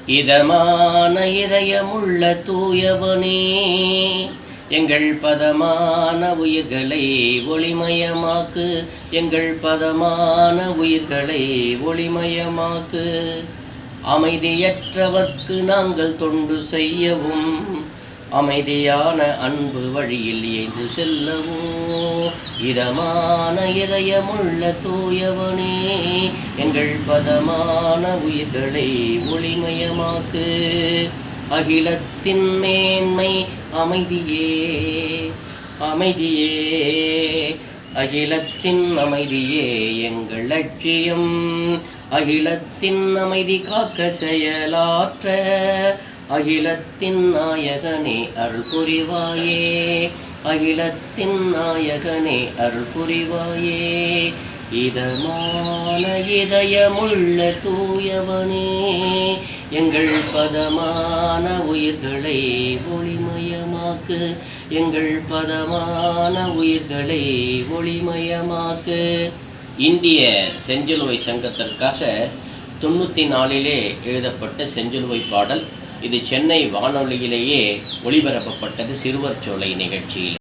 இதமான இதயமுள்ள தூயவனே, எங்கள் பதமான உயிர்களை ஒளிமயமாக்கு. எங்கள் பதமான உயிர்களை ஒளிமயமாக்கு. அமைதியற்றவர்க்கு நாங்கள் தொண்டு செய்யவும், அமைதியான அன்பு வழியில் ஏந்து செல்லவும். இதமான இதயமுள்ள தூயவனே, எங்கள் பதமான உயிர்களை ஒளிமயமாக்கு. அகிலத்தின் மேன்மை அமைதியே, அமைதியே, அகிலத்தின் அமைதியே எங்கள் லட்சியம். அகிலத்தின் அமைதி காக்க செயலாற்ற, அகிலத்தின் நாயகனே அருள் புரிவாயே. அகிலத்தின் நாயகனே அருள் புரிவாயே. இதமான இதயமுள்ள தூயவனே, எங்கள் பதமான உயிர்களை ஒளிமயமாக்கு. எங்கள் பதமான உயிர்களை ஒளிமயமாக்கு. இந்திய செஞ்சிலுவை சங்கத்திற்காக 94 எழுதப்பட்ட செஞ்சிலுவை பாடல். இது சென்னை வானொலியிலேயே ஒளிபரப்பப்பட்டது சிறுவர் சோலை நிகழ்ச்சியில்.